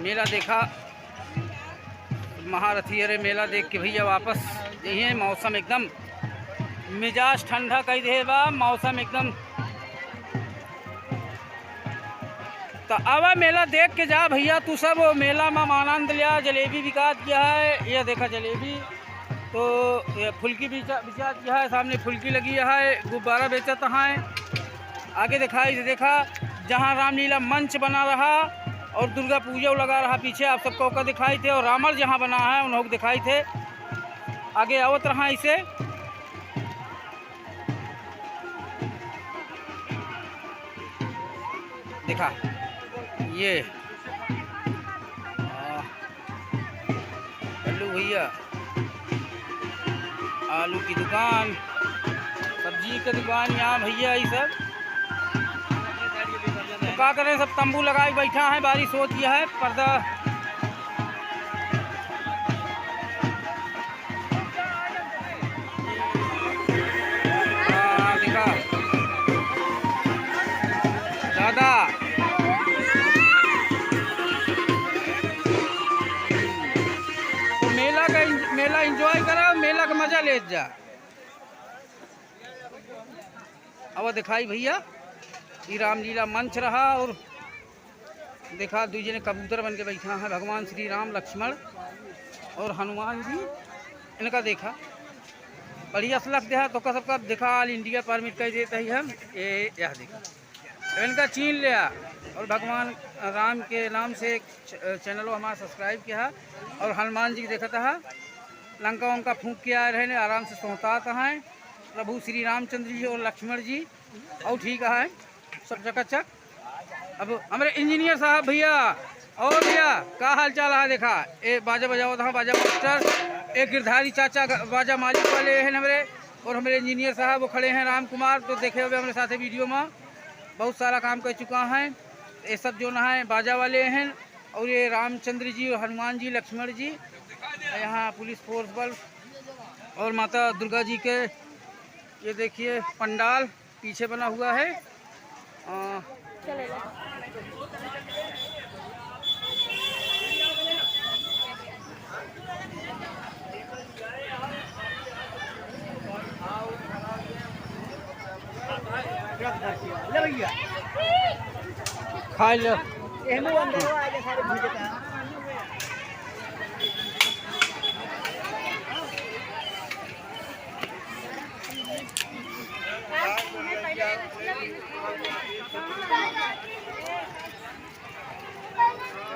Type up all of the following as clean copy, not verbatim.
मेला देखा महारथी। अरे मेला देख के भैया वापस यही मौसम एकदम मिजाज ठंडा कर दे बा, मौसम एकदम। तो अब मेला देख के जा भैया तू सब मेला में आनंद लिया। जलेबी बिकात किया है, ये देखा जलेबी। तो ये फुल्की बिचात किया है, सामने फुल्की लगी है, गुब्बारा बेचता है। आगे देखा जहाँ रामलीला मंच बना रहा और दुर्गा पूजा लगा रहा पीछे, आप सबको का दिखाई थे। और रावण जहाँ बना है उन लोग दिखाई थे। आगे आवत रहा इसे देखा ये हेलो भैया, आलू की दुकान, सब्जी की दुकान यहाँ भैया ये सब। तो क्या करें, सब तंबू लगाए बैठा है, बारिश होती है, पर्दा देखा दादा। तो मेला एंजॉय करा, मेला का मजा ले जा। अब दिखाई भैया ये रामलीला मंच रहा और देखा दूजे ने कबूतर बन के बैठा है, भगवान श्री राम लक्ष्मण और हनुमान जी इनका देखा बढ़िया से लग दिया। तो का सबका देखा ऑल इंडिया परमिट कर देता ही हम ये यह देखा इनका चीन लिया। और भगवान राम के नाम से एक चैनल हमारा सब्सक्राइब किया और हनुमान जी देखा था लंका उनका फूंक के आ रहे आराम से सोहता है प्रभु श्री रामचंद्र जी और लक्ष्मण जी। और ठीक है सब चकाचक। अब हमारे इंजीनियर साहब भैया और भैया का हाल चाल है देखा ए बाजा बजाओ था, बाजा मास्टर एक गिरधारी चाचा बाजा मालिक वाले हैं हमारे। और हमारे इंजीनियर साहब वो खड़े हैं राम कुमार, तो देखे हुए हमारे साथ वीडियो में बहुत सारा काम कर चुका है। ये सब जो ना है बाजा वाले हैं। और ये रामचंद्र जी और हनुमान जी लक्ष्मण जी, यहाँ पुलिस फोर्स बल और माता दुर्गा जी के ये देखिए पंडाल पीछे बना हुआ है। खा लो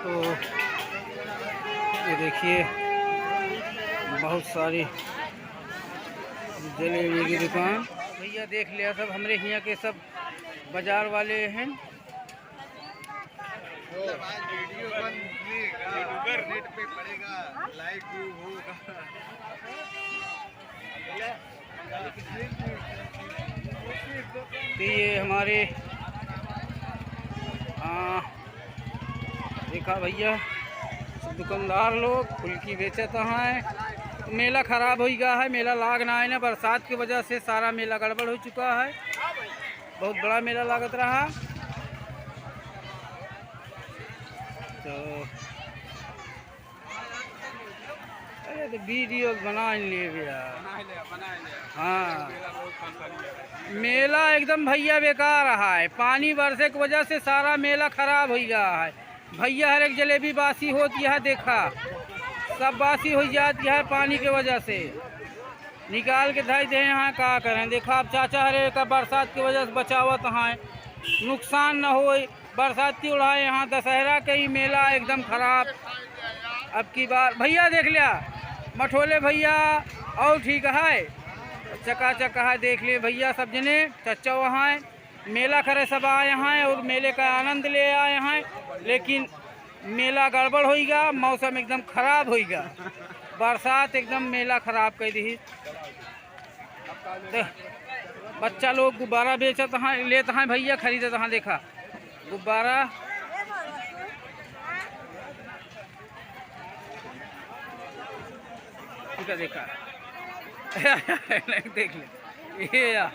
तो ये देखिए बहुत सारी जलेबी की दुकान भैया देख लिया। सब हमारे यहाँ के सब बाजार वाले हैं। नेट पे पड़ेगा, लाइव व्यू होगा। तो ये हमारे देखा भैया दुकानदार लोग फुल्की बेचते हैं। तो मेला ख़राब हो गया है, मेला लाग ना है ना, बरसात की वजह से सारा मेला गड़बड़ हो चुका है। बहुत बड़ा मेला लागत रहा। तो अरे तो वीडियो बना लिए भैया। हाँ मेला एकदम भैया बेकार रहा है, पानी बरसे की वजह से सारा मेला खराब हो गया है भैया। हर एक जलेबी बासी होती है, देखा सब बासी हो जाती है पानी की वजह से। निकाल के धाई दे यहाँ का करें। देखा अब चाचा हरे का बरसात की वजह से बचावत है, नुकसान न हो। बरसाती उड़ाए यहाँ दशहरा के ही मेला एकदम खराब। अब की बार भैया देख लिया मठोले भैया और ठीक है चकाचक है, देख लिए भैया सब जने चचा वहाँ मेला करे सब आए हैं और मेले का आनंद ले आए हैं। लेकिन मेला गड़बड़ होगा, मौसम एकदम खराब होगा, बरसात एकदम मेला खराब कर दी। बच्चा लोग गुब्बारा बेचते हैं, लेते हैं भैया, खरीदते हैं। देखा गुब्बारा देखा देख ले ये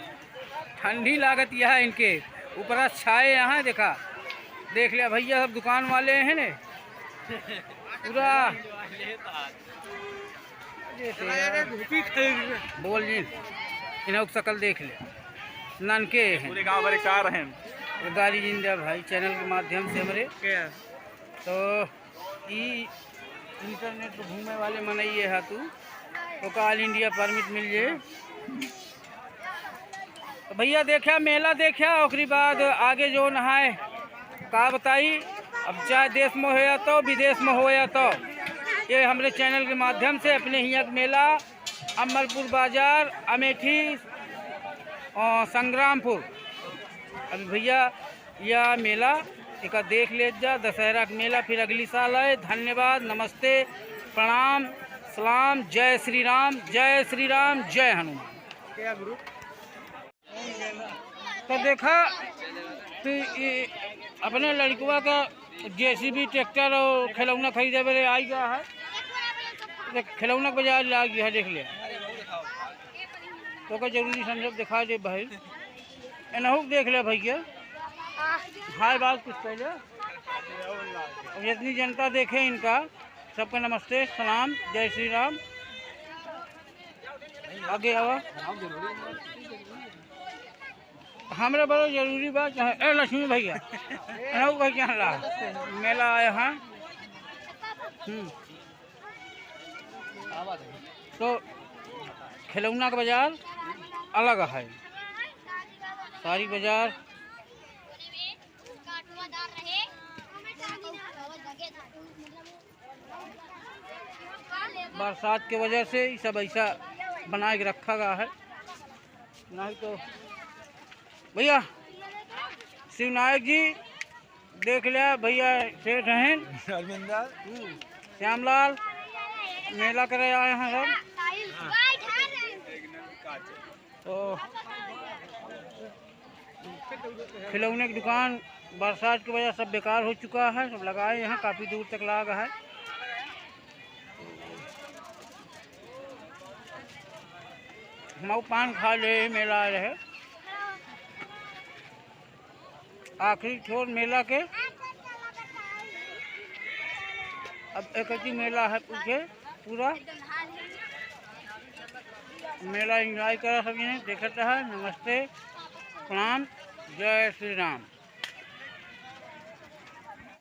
ठंडी लागत यह इनके ऊपर छाए यहाँ देखा देख लिया भैया। सब दुकान वाले हैं ने पूरा बोल जी इन्हों की शकल देख ले ननके हैं पूरे गांव भरे कार हैं गाड़ी जिंदा भाई चैनल के माध्यम से हमारे तो इंटरनेट पर घूमने वाले मनइए है तू तो ऑल इंडिया परमिट मिल जाए तो भैया देखा मेला देखा उसके बाद आगे जो नहाए का बताई अब चाहे देश में हो या तो विदेश में हो या तो ये हमारे चैनल के माध्यम से अपने यहाँ मेला अमरपुर बाजार अमेठी और संग्रामपुर अभी भैया यह मेला एक देख ले जा दशहरा का मेला फिर अगली साल आए। धन्यवाद नमस्ते प्रणाम सलाम जय श्री राम जय हनुमान। तो देखा तो ये अपने लड़कुआ का जेसीबी ट्रैक्टर और खिलौना खरीदे मेरे आई गया है खिलौना बाजार ला गया है देख लिया तो जरूरी समझ दिखा दे भाई एनहू देख ले भैया हाय बात कुछ पहले जितनी जनता देखे इनका सबका नमस्ते सलाम जय श्री राम। आगे आवा हमारा बड़ा जरूरी बात ए लक्ष्मी भैया एनहू भैया ला मेला आए हैं तो खिलौना का बाजार अलग है सारी बाजार बरसात के वजह से ये सब ऐसा बना के रखा गया है नहीं तो भैया शिवनायक जी देख लिया भैया सेठ हैं श्यामलाल मेला करे आए हैं सब तो खिलौने की दुकान बरसात की वजह सब बेकार हो चुका है सब लगाए यहाँ काफ़ी दूर तक लगा है। हम पान खा ले मेला आए रहे आखिरी छोर मेला के अब एक ही मेला है पूछे पूरा मेला एंजॉय करा सभी ने देखते है। नमस्ते प्रणाम जय श्री राम।